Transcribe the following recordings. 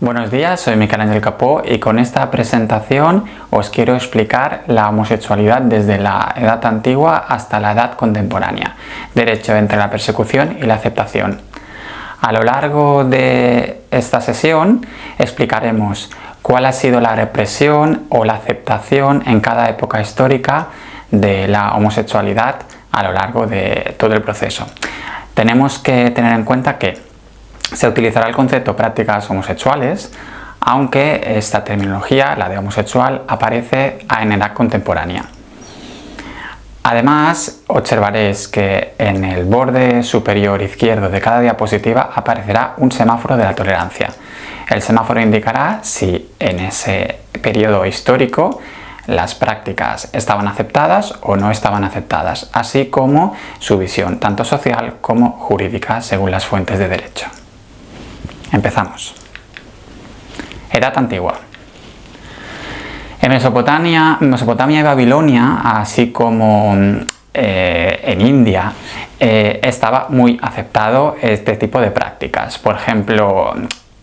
Buenos días, soy Miquel Ángel Capó y con esta presentación os quiero explicar la homosexualidad desde la edad antigua hasta la edad contemporánea, derecho entre la persecución y la aceptación. A lo largo de esta sesión explicaremos cuál ha sido la represión o la aceptación en cada época histórica de la homosexualidad a lo largo de todo el proceso. Tenemos que tener en cuenta que se utilizará el concepto prácticas homosexuales, aunque esta terminología, la de homosexual, aparece en edad contemporánea. Además, observaréis que en el borde superior izquierdo de cada diapositiva aparecerá un semáforo de la tolerancia. El semáforo indicará si en ese periodo histórico las prácticas estaban aceptadas o no estaban aceptadas, así como su visión, tanto social como jurídica, según las fuentes de derecho. Empezamos. Edad antigua. En Mesopotamia y Babilonia, así como en India, estaba muy aceptado este tipo de prácticas. Por ejemplo,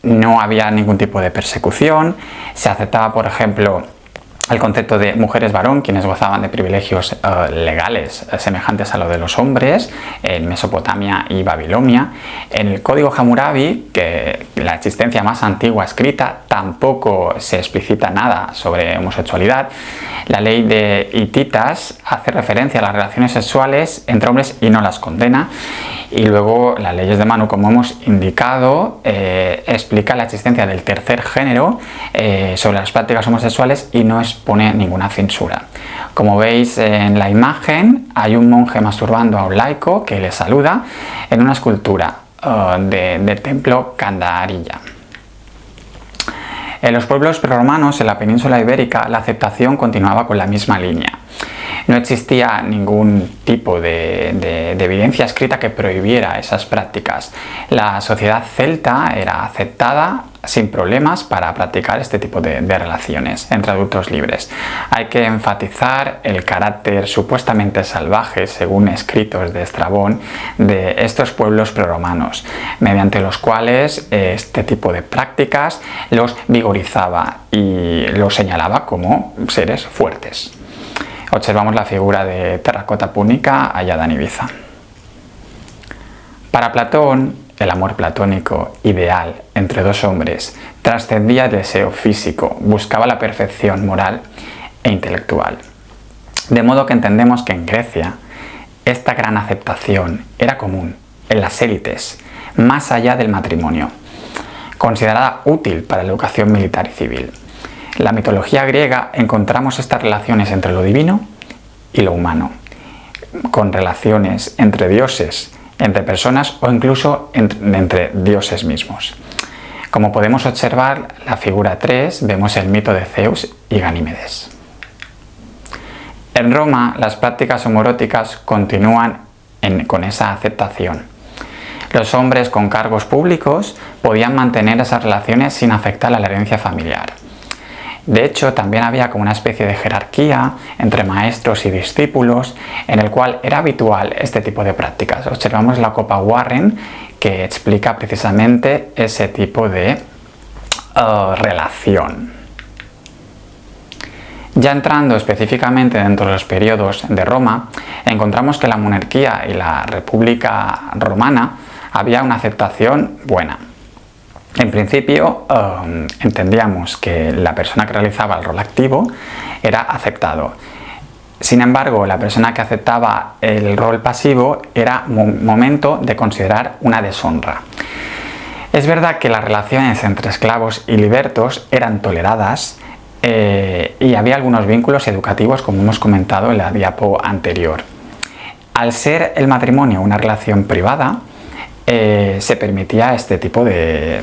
no había ningún tipo de persecución, se aceptaba, por ejemplo, el concepto de mujeres varón, quienes gozaban de privilegios legales semejantes a lo de los hombres en Mesopotamia y Babilonia. En el Código Hammurabi, que la existencia más antigua escrita, tampoco se explicita nada sobre homosexualidad. La ley de Hititas hace referencia a las relaciones sexuales entre hombres y no las condena. Y luego las leyes de Manu, como hemos indicado, explica la existencia del tercer género sobre las prácticas homosexuales y no expone ninguna censura. Como veis en la imagen, hay un monje masturbando a un laico que le saluda en una escultura del templo Candarilla. En los pueblos prerromanos en la península ibérica la aceptación continuaba con la misma línea. No existía ningún tipo de evidencia escrita que prohibiera esas prácticas. La sociedad celta era aceptada sin problemas para practicar este tipo de relaciones entre adultos libres. Hay que enfatizar el carácter supuestamente salvaje, según escritos de Estrabón, de estos pueblos prerromanos, mediante los cuales este tipo de prácticas los vigorizaba y los señalaba como seres fuertes. Observamos la figura de terracota púnica hallada en Ibiza. Para Platón, el amor platónico ideal entre dos hombres trascendía el deseo físico, buscaba la perfección moral e intelectual. De modo que entendemos que en Grecia esta gran aceptación era común en las élites, más allá del matrimonio, considerada útil para la educación militar y civil. En la mitología griega encontramos estas relaciones entre lo divino y lo humano, con relaciones entre dioses, entre personas o incluso entre dioses mismos. Como podemos observar, la figura 3 vemos el mito de Zeus y Ganímedes. En Roma, las prácticas homoeróticas continúan con esa aceptación. Los hombres con cargos públicos podían mantener esas relaciones sin afectar a la herencia familiar. De hecho, también había como una especie de jerarquía entre maestros y discípulos en el cual era habitual este tipo de prácticas. Observamos la Copa Warren, que explica precisamente ese tipo de relación. Ya entrando específicamente dentro de los periodos de Roma, encontramos que la monarquía y la República Romana había una aceptación buena. En principio, entendíamos que la persona que realizaba el rol activo era aceptado. Sin embargo, la persona que aceptaba el rol pasivo era momento de considerar una deshonra. Es verdad que las relaciones entre esclavos y libertos eran toleradas y había algunos vínculos educativos, como hemos comentado en la diapo anterior. Al ser el matrimonio una relación privada, se permitía este tipo de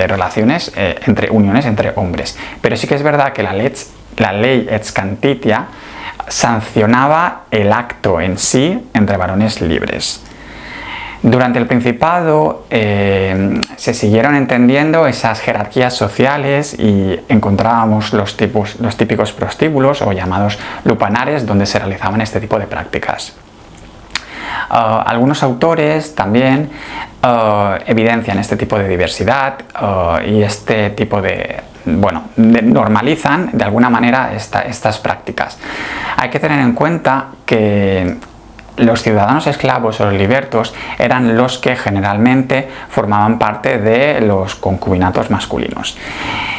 relaciones entre uniones entre hombres. Pero sí que es verdad que la ley ex cantitia sancionaba el acto en sí entre varones libres. Durante el Principado se siguieron entendiendo esas jerarquías sociales y encontrábamos los típicos prostíbulos o llamados lupanares donde se realizaban este tipo de prácticas. Algunos autores también evidencian este tipo de diversidad y este tipo de, normalizan de alguna manera estas prácticas. Hay que tener en cuenta que los ciudadanos esclavos o los libertos eran los que generalmente formaban parte de los concubinatos masculinos.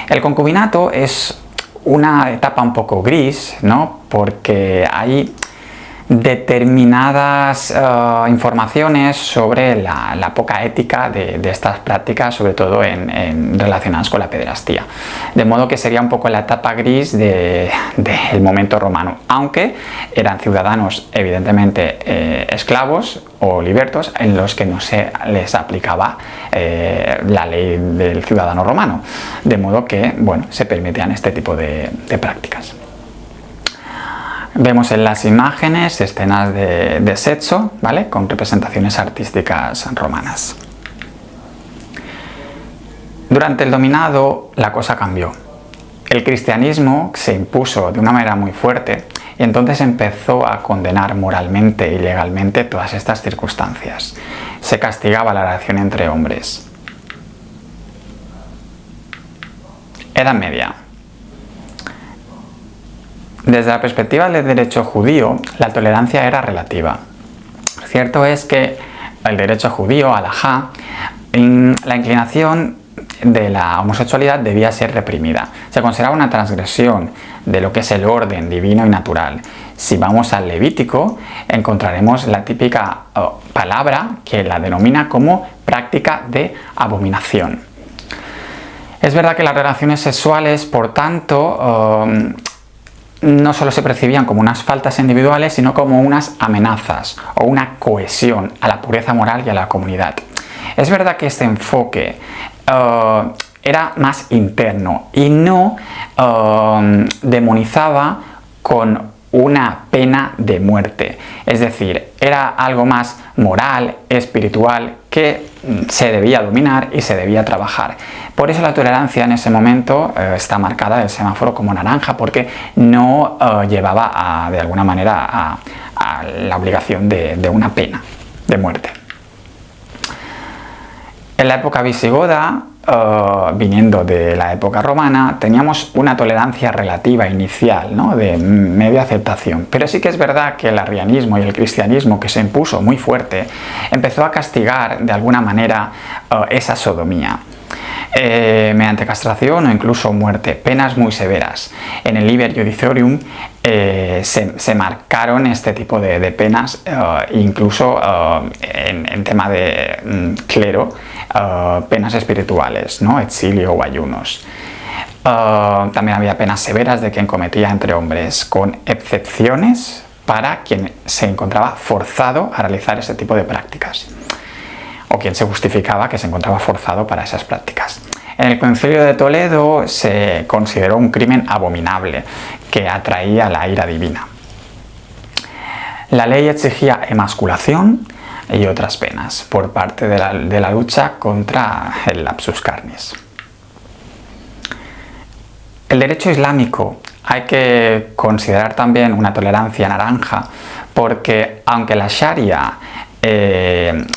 El concubinato es una etapa un poco gris, ¿no? Porque hay determinadas informaciones sobre la poca ética de estas prácticas, sobre todo relacionadas con la pederastía. De modo que sería un poco la etapa gris del momento romano, aunque eran ciudadanos evidentemente esclavos o libertos en los que no se les aplicaba la ley del ciudadano romano, de modo que se permitían este tipo de prácticas. Vemos en las imágenes escenas de sexo, ¿vale?, con representaciones artísticas romanas. Durante el dominado la cosa cambió. El cristianismo se impuso de una manera muy fuerte y entonces empezó a condenar moralmente y legalmente todas estas circunstancias. Se castigaba la relación entre hombres. Edad Media. Desde la perspectiva del derecho judío, la tolerancia era relativa. Cierto es que el derecho judío, halajá, la inclinación de la homosexualidad debía ser reprimida. Se consideraba una transgresión de lo que es el orden divino y natural. Si vamos al Levítico, encontraremos la típica palabra que la denomina como práctica de abominación. Es verdad que las relaciones sexuales, por tanto, no solo se percibían como unas faltas individuales, sino como unas amenazas o una cohesión a la pureza moral y a la comunidad. Es verdad que este enfoque era más interno y no demonizaba con una pena de muerte. Es decir, era algo más moral, espiritual, que se debía dominar y se debía trabajar. Por eso la tolerancia en ese momento está marcada del semáforo como naranja, porque no llevaba de alguna manera a la obligación de una pena de muerte. En la época visigoda, viniendo de la época romana, teníamos una tolerancia relativa inicial, ¿no?, de media aceptación. Pero sí que es verdad que el arrianismo y el cristianismo, que se impuso muy fuerte, empezó a castigar de alguna manera esa sodomía. Mediante castración o incluso muerte, penas muy severas. En el Liber Judiciorium se marcaron este tipo de penas, incluso en tema de clero, penas espirituales, ¿no?, exilio o ayunos. También había penas severas de quien cometía entre hombres, con excepciones para quien se encontraba forzado a realizar ese tipo de prácticas, o quien se justificaba que se encontraba forzado para esas prácticas. En el Concilio de Toledo se consideró un crimen abominable que atraía la ira divina. La ley exigía emasculación y otras penas por parte de la lucha contra el lapsus carnis. El derecho islámico hay que considerar también una tolerancia naranja, porque aunque la Sharia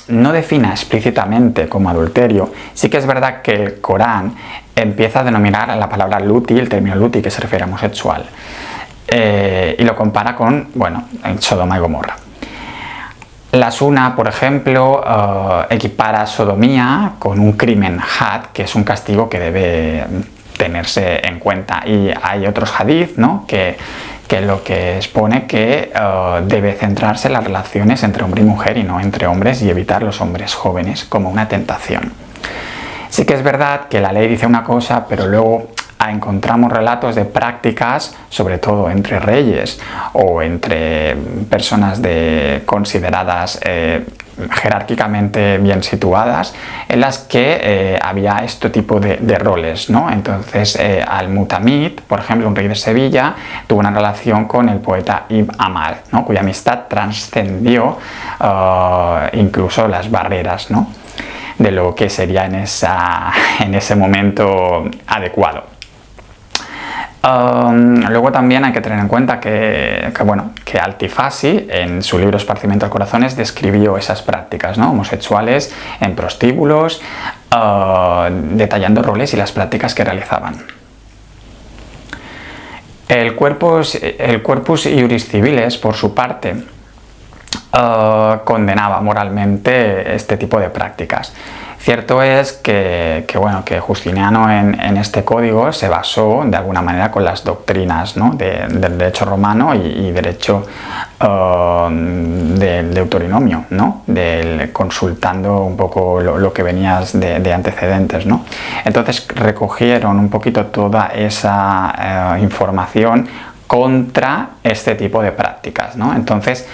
no defina explícitamente como adulterio, sí que es verdad que el Corán empieza a denominar la palabra luti, el término luti, que se refiere a homosexual, y lo compara con, en Sodoma y Gomorra. La Suna, por ejemplo, equipara sodomía con un crimen had, que es un castigo que debe tenerse en cuenta. Y hay otros hadith, ¿no?, que lo que expone que debe centrarse en las relaciones entre hombre y mujer y no entre hombres, y evitar los hombres jóvenes como una tentación. Sí que es verdad que la ley dice una cosa, pero luego encontramos relatos de prácticas, sobre todo entre reyes o entre personas consideradas jerárquicamente bien situadas, en las que había este tipo de roles, ¿no? Entonces Al-Mutamid, por ejemplo, un rey de Sevilla, tuvo una relación con el poeta Ibn Amar, ¿no?, cuya amistad trascendió incluso las barreras, ¿no?, de lo que sería en ese momento adecuado. Luego también hay que tener en cuenta que Altifasi, en su libro Esparcimiento de Corazones, describió esas prácticas, ¿no?, homosexuales en prostíbulos, detallando roles y las prácticas que realizaban. El Corpus Iuris Civilis, por su parte, condenaba moralmente este tipo de prácticas. Cierto es que Justiniano en este código se basó de alguna manera con las doctrinas, ¿no?, del derecho romano y derecho del Deuteronomio, ¿no?, consultando un poco lo que venías de antecedentes, ¿no? Entonces recogieron un poquito toda esa información contra este tipo de prácticas, ¿no? Entonces,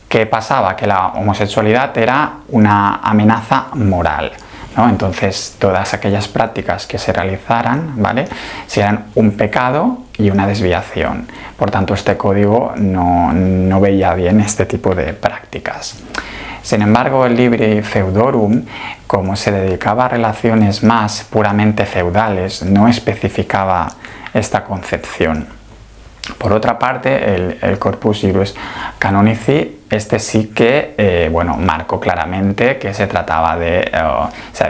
¿qué pasaba? Que la homosexualidad era una amenaza moral, ¿no? Entonces, todas aquellas prácticas que se realizaran, ¿vale?, serían un pecado y una desviación. Por tanto, este código no veía bien este tipo de prácticas. Sin embargo, el Libri Feudorum, como se dedicaba a relaciones más puramente feudales, no especificaba esta concepción. Por otra parte, el Corpus Iuris Canonici, este sí que marcó claramente que se trataba de,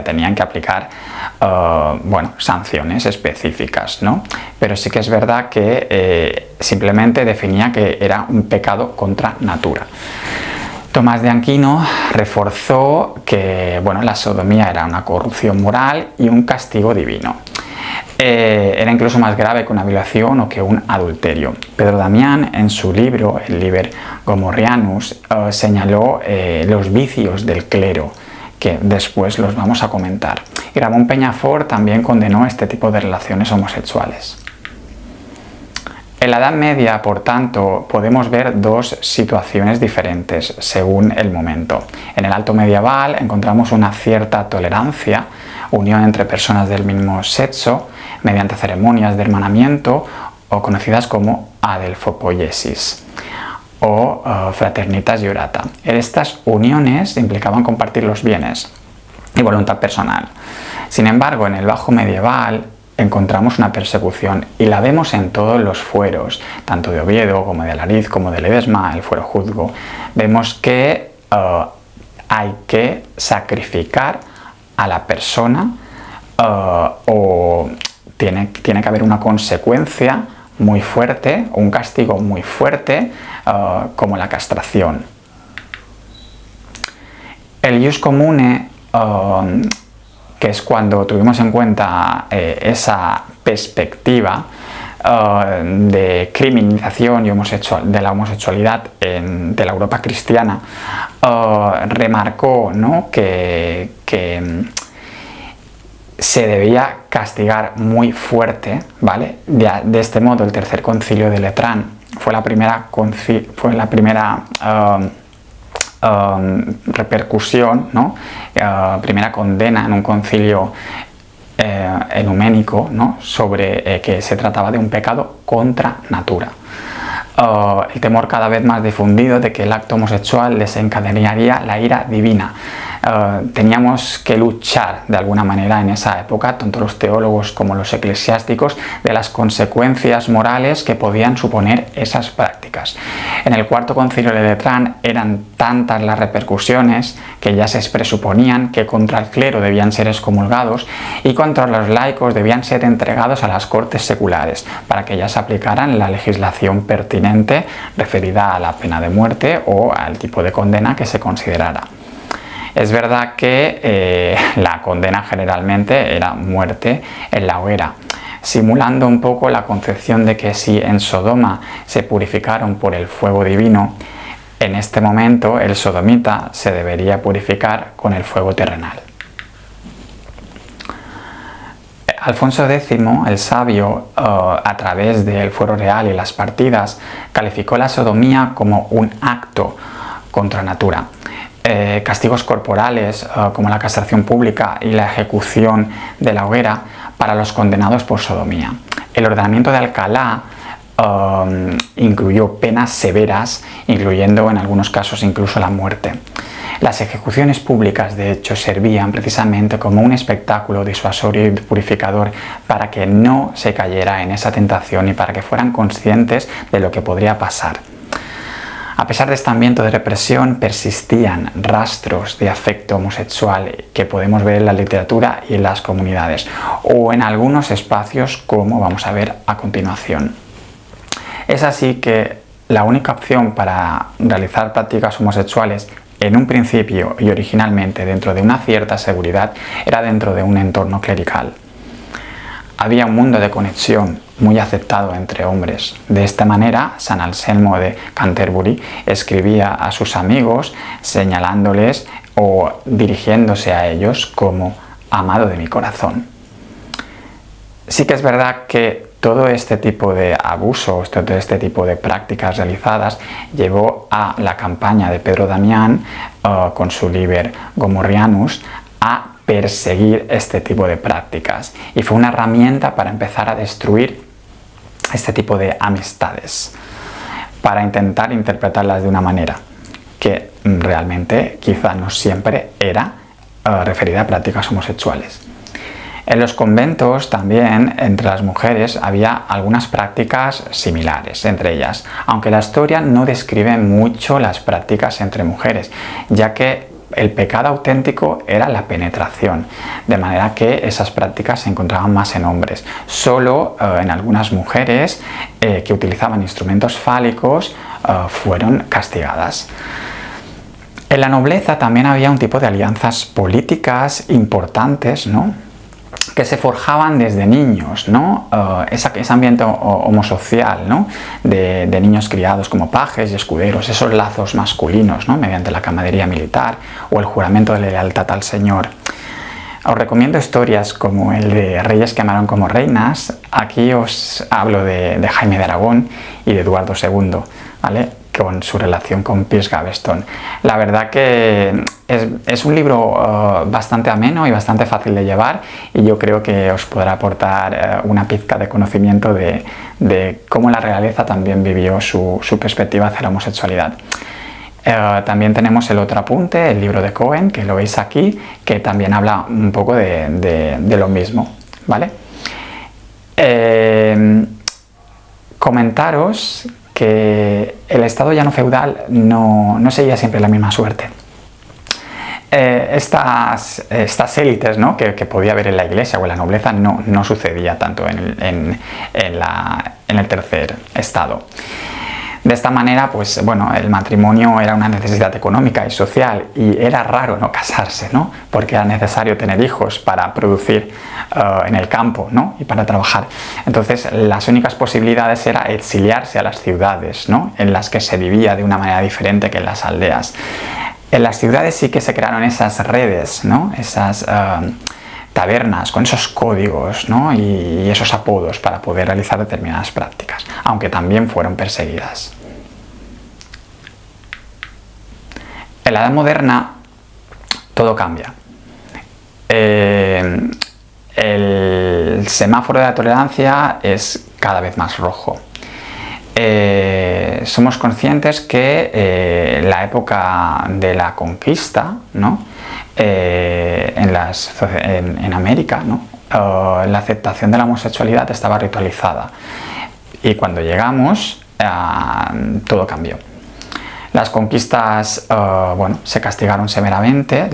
tenían que aplicar sanciones específicas, ¿no? Pero sí que es verdad que simplemente definía que era un pecado contra natura. Tomás de Aquino reforzó que la sodomía era una corrupción moral y un castigo divino. Era incluso más grave que una violación o que un adulterio. Pedro Damián, en su libro, el Liber Gomorrhianus, señaló los vicios del clero, que después los vamos a comentar. Y Ramón Peñafort también condenó este tipo de relaciones homosexuales. En la Edad Media, por tanto, podemos ver dos situaciones diferentes según el momento. En el Alto Medieval encontramos una cierta tolerancia, unión entre personas del mismo sexo, mediante ceremonias de hermanamiento o conocidas como adelphopoiesis o fraternitas iurata. Estas uniones implicaban compartir los bienes y voluntad personal. Sin embargo, en el Bajo Medieval encontramos una persecución y la vemos en todos los fueros, tanto de Oviedo como de Alariz como de Ledesma, el fuero juzgo. Vemos que hay que sacrificar a la persona o tiene que haber una consecuencia muy fuerte, un castigo muy fuerte, como la castración. El ius commune, que es cuando tuvimos en cuenta esa perspectiva de criminalización de la homosexualidad de la Europa cristiana, remarcó, ¿no?, que se debía castigar muy fuerte, ¿vale? De este modo, el Tercer Concilio de Letrán fue la primera repercusión, ¿no?, primera condena en un concilio ecuménico, ¿no?, sobre que se trataba de un pecado contra natura. El temor cada vez más difundido de que el acto homosexual desencadenaría la ira divina. Teníamos que luchar de alguna manera en esa época, tanto los teólogos como los eclesiásticos, de las consecuencias morales que podían suponer esas prácticas. En el Cuarto Concilio de Letrán eran tantas las repercusiones que ya se presuponían que contra el clero debían ser excomulgados y contra los laicos debían ser entregados a las cortes seculares para que ellas aplicaran la legislación pertinente referida a la pena de muerte o al tipo de condena que se considerara. Es verdad que la condena generalmente era muerte en la hoguera, simulando un poco la concepción de que si en Sodoma se purificaron por el fuego divino, en este momento el sodomita se debería purificar con el fuego terrenal. Alfonso X, el sabio, a través del fuero real y las partidas, calificó la sodomía como un acto contra natura. Castigos corporales como la castración pública y la ejecución de la hoguera para los condenados por sodomía. El ordenamiento de Alcalá incluyó penas severas, incluyendo en algunos casos incluso la muerte. Las ejecuciones públicas, de hecho, servían precisamente como un espectáculo disuasorio y purificador para que no se cayera en esa tentación y para que fueran conscientes de lo que podría pasar. A pesar de este ambiente de represión, persistían rastros de afecto homosexual que podemos ver en la literatura y en las comunidades, o en algunos espacios, como vamos a ver a continuación. Es así que la única opción para realizar prácticas homosexuales en un principio y originalmente dentro de una cierta seguridad era dentro de un entorno clerical. Había un mundo de conexión muy aceptado entre hombres. De esta manera, San Anselmo de Canterbury escribía a sus amigos señalándoles o dirigiéndose a ellos como amado de mi corazón. Sí que es verdad que todo este tipo de abusos, todo este tipo de prácticas realizadas llevó a la campaña de Pedro Damián con su Liber Gomorrhianus a perseguir este tipo de prácticas, y fue una herramienta para empezar a destruir este tipo de amistades, para intentar interpretarlas de una manera que realmente quizá no siempre era referida a prácticas homosexuales. En los conventos también, entre las mujeres, había algunas prácticas similares entre ellas, aunque la historia no describe mucho las prácticas entre mujeres, ya que el pecado auténtico era la penetración, de manera que esas prácticas se encontraban más en hombres. Solo en algunas mujeres que utilizaban instrumentos fálicos fueron castigadas. En la nobleza también había un tipo de alianzas políticas importantes, ¿no?, que se forjaban desde niños, ¿no? Ese ambiente homosocial, ¿no?, de niños criados como pajes y escuderos, esos lazos masculinos, ¿no?, mediante la camaradería militar o el juramento de lealtad al Señor. Os recomiendo historias como el de Reyes que amaron como reinas. Aquí os hablo de Jaime de Aragón y de Eduardo II, ¿vale?, con su relación con Piers Gaveston. La verdad que es un libro bastante ameno y bastante fácil de llevar, y yo creo que os podrá aportar una pizca de conocimiento de cómo la realeza también vivió su perspectiva hacia la homosexualidad. También tenemos el otro apunte, el libro de Cohen, que lo veis aquí, que también habla un poco de lo mismo, ¿vale? Comentaros que el Estado llano feudal no seguía siempre la misma suerte. Estas élites, ¿no?, que podía haber en la iglesia o en la nobleza no sucedía tanto en el tercer estado. De esta manera, pues bueno, el matrimonio era una necesidad económica y social, y era raro no casarse, ¿no?, porque era necesario tener hijos para producir en el campo, ¿no?, y para trabajar. Entonces, las únicas posibilidades era exiliarse a las ciudades, ¿no?, en las que se vivía de una manera diferente que en las aldeas. En las ciudades sí que se crearon esas redes, ¿no?, esas tabernas con esos códigos, ¿no?, y esos apodos para poder realizar determinadas prácticas, aunque también fueron perseguidas. En la Edad Moderna todo cambia. El semáforo de la tolerancia es cada vez más rojo. Somos conscientes que la época de la conquista, ¿no?, en América, ¿no?, la aceptación de la homosexualidad estaba ritualizada, y cuando llegamos todo cambió. Las conquistas se castigaron severamente.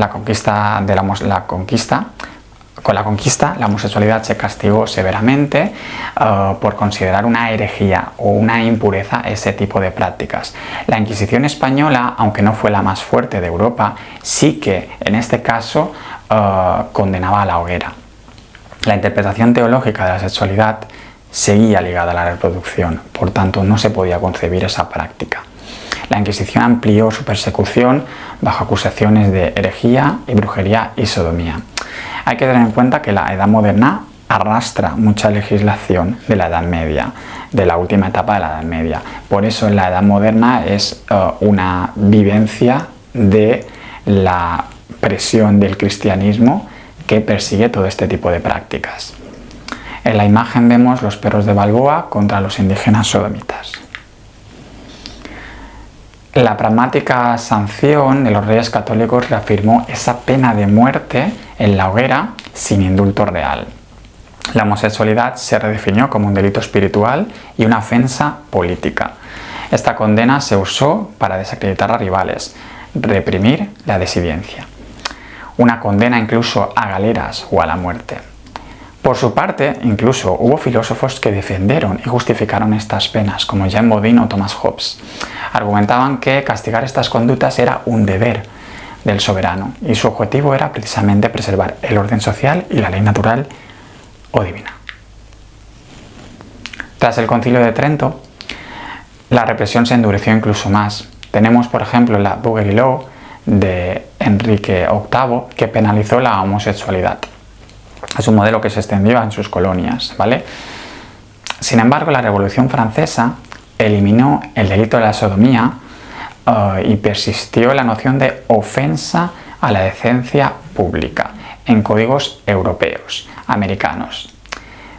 Con la conquista la homosexualidad se castigó severamente por considerar una herejía o una impureza ese tipo de prácticas. La Inquisición española, aunque no fue la más fuerte de Europa, sí que en este caso condenaba a la hoguera. La interpretación teológica de la sexualidad seguía ligada a la reproducción, por tanto no se podía concebir esa práctica. La Inquisición amplió su persecución bajo acusaciones de herejía y brujería y sodomía. Hay que tener en cuenta que la Edad Moderna arrastra mucha legislación de la Edad Media, de la última etapa de la Edad Media. Por eso en la Edad Moderna es una vivencia de la presión del cristianismo que persigue todo este tipo de prácticas. En la imagen vemos los perros de Balboa contra los indígenas sodomitas. La pragmática sanción de los Reyes Católicos reafirmó esa pena de muerte en la hoguera sin indulto real. La homosexualidad se redefinió como un delito espiritual y una ofensa política. Esta condena se usó para desacreditar a rivales, reprimir la disidencia. Una condena incluso a galeras o a la muerte. Por su parte, incluso hubo filósofos que defendieron y justificaron estas penas, como Jean Bodin o Thomas Hobbes. Argumentaban que castigar estas conductas era un deber del soberano y su objetivo era precisamente preservar el orden social y la ley natural o divina. Tras el Concilio de Trento, la represión se endureció incluso más. Tenemos, por ejemplo, la Buggery Law de Enrique VIII, que penalizó la homosexualidad. Es un modelo que se extendió en sus colonias, ¿vale? Sin embargo, la Revolución Francesa eliminó el delito de la sodomía y persistió la noción de ofensa a la decencia pública en códigos europeos, americanos.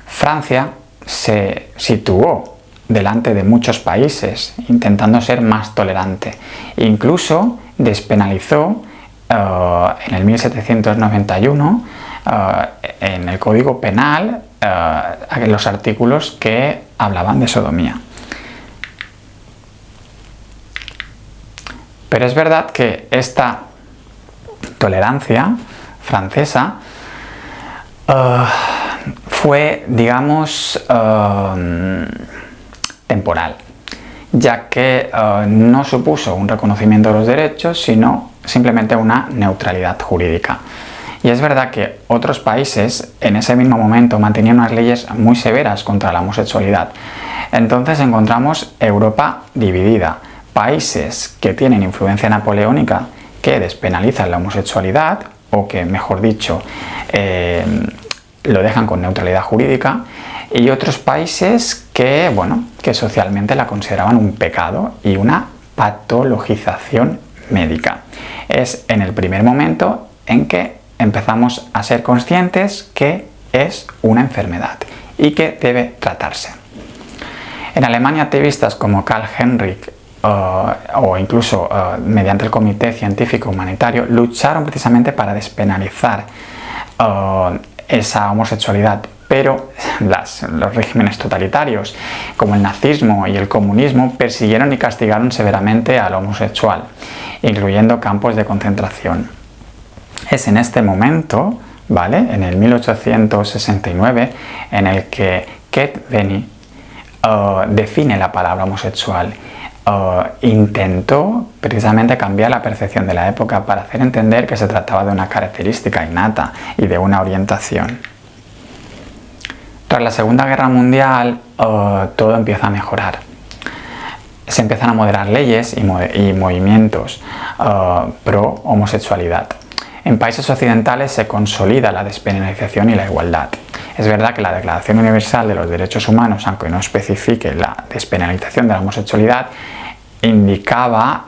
Francia se situó delante de muchos países intentando ser más tolerante. Incluso despenalizó en el 1791 en el Código Penal los artículos que hablaban de sodomía. Pero es verdad que esta tolerancia francesa fue, digamos, temporal, ya que no supuso un reconocimiento de los derechos, sino simplemente una neutralidad jurídica. Y es verdad que otros países en ese mismo momento mantenían unas leyes muy severas contra la homosexualidad. Entonces encontramos Europa dividida. Países que tienen influencia napoleónica que despenalizan la homosexualidad o que, mejor dicho, lo dejan con neutralidad jurídica, y otros países que, bueno, que socialmente la consideraban un pecado y una patologización médica. Es en el primer momento en que empezamos a ser conscientes que es una enfermedad y que debe tratarse. En Alemania, activistas como Karl Henrik o incluso mediante el Comité Científico Humanitario lucharon precisamente para despenalizar esa homosexualidad, pero los regímenes totalitarios como el nazismo y el comunismo persiguieron y castigaron severamente al homosexual, incluyendo campos de concentración. Es en este momento, ¿vale?, en el 1869, en el que Kate Benny define la palabra homosexual. Intentó precisamente cambiar la percepción de la época para hacer entender que se trataba de una característica innata y de una orientación. Tras la Segunda Guerra Mundial, todo empieza a mejorar. Se empiezan a moderar leyes y movimientos pro homosexualidad. En países occidentales se consolida la despenalización y la igualdad. Es verdad que la Declaración Universal de los Derechos Humanos, aunque no especifique la despenalización de la homosexualidad, indicaba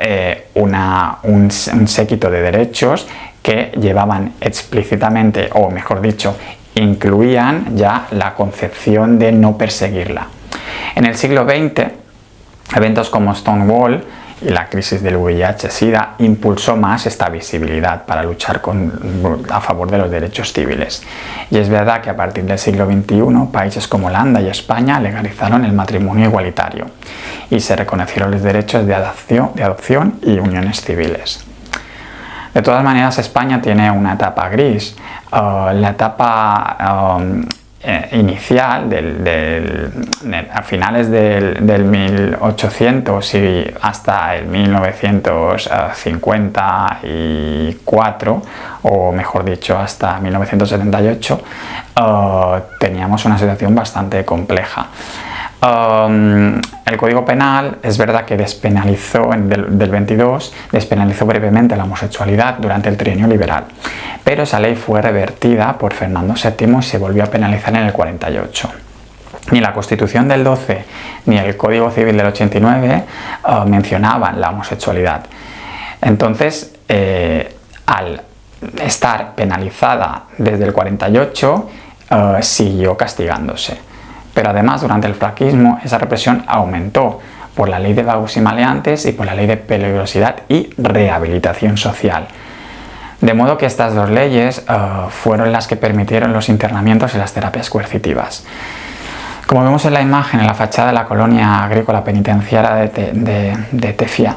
un séquito de derechos que llevaban explícitamente, o mejor dicho, incluían ya la concepción de no perseguirla. En el siglo XX, eventos como Stonewall y la crisis del VIH-Sida impulsó más esta visibilidad para luchar a favor de los derechos civiles. Y es verdad que a partir del siglo XXI, países como Holanda y España legalizaron el matrimonio igualitario y se reconocieron los derechos de adopción y uniones civiles. De todas maneras, España tiene una etapa gris. La etapa inicial a finales del 1800 y hasta el 1954, o mejor dicho hasta 1978, teníamos una situación bastante compleja. El Código Penal es verdad que despenalizó del 22, despenalizó brevemente la homosexualidad durante el trienio liberal, pero esa ley fue revertida por Fernando VII y se volvió a penalizar en el 48. Ni la Constitución del 12 ni el Código Civil del 89 mencionaban la homosexualidad. Entonces, al estar penalizada desde el 48, siguió castigándose. Pero además, durante el franquismo, esa represión aumentó, por la ley de vagos y maleantes y por la ley de peligrosidad y rehabilitación social. De modo que estas dos leyes fueron las que permitieron los internamientos y las terapias coercitivas. Como vemos en la imagen, en la fachada de la colonia agrícola penitenciaria de Tefía,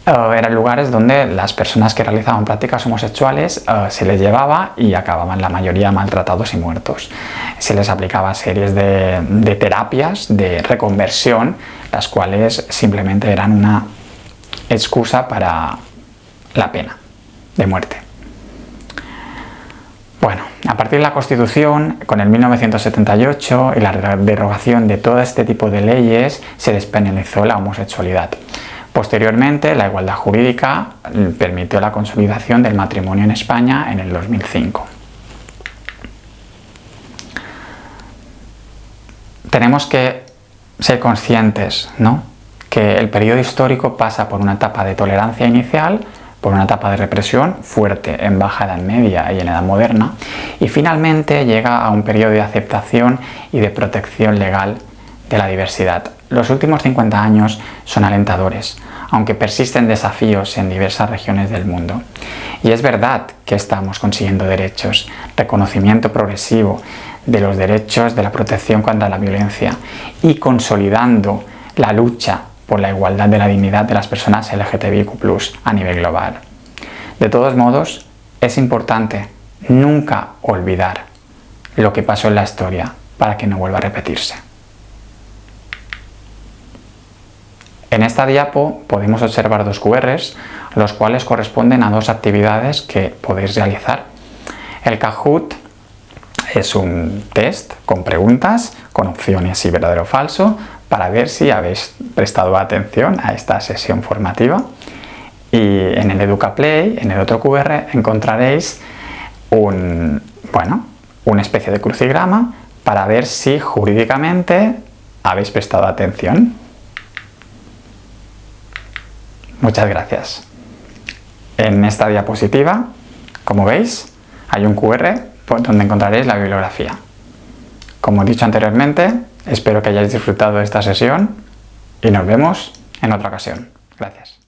eran lugares donde las personas que realizaban prácticas homosexuales se les llevaba y acababan la mayoría maltratados y muertos. Se les aplicaba series de terapias de reconversión, las cuales simplemente eran una excusa para la pena de muerte. Bueno, a partir de la Constitución, con el 1978 y la derogación de todo este tipo de leyes, se despenalizó la homosexualidad. Posteriormente, la igualdad jurídica permitió la consolidación del matrimonio en España en el 2005. Tenemos que ser conscientes, ¿no?, que el periodo histórico pasa por una etapa de tolerancia inicial, por una etapa de represión fuerte en Baja Edad Media y en Edad Moderna, y finalmente llega a un periodo de aceptación y de protección legal de la diversidad. Los últimos 50 años son alentadores, aunque persisten desafíos en diversas regiones del mundo. Y es verdad que estamos consiguiendo derechos, reconocimiento progresivo de los derechos de la protección contra la violencia y consolidando la lucha por la igualdad de la dignidad de las personas LGTBIQ+ a nivel global. De todos modos, es importante nunca olvidar lo que pasó en la historia para que no vuelva a repetirse. En esta diapo podemos observar dos QRs, los cuales corresponden a dos actividades que podéis realizar. El Kahoot es un test con preguntas, con opciones y verdadero o falso, para ver si habéis prestado atención a esta sesión formativa. Y en el EducaPlay, en el otro QR, encontraréis una especie de crucigrama para ver si jurídicamente habéis prestado atención. Muchas gracias. En esta diapositiva, como veis, hay un QR donde encontraréis la bibliografía. Como he dicho anteriormente, espero que hayáis disfrutado de esta sesión y nos vemos en otra ocasión. Gracias.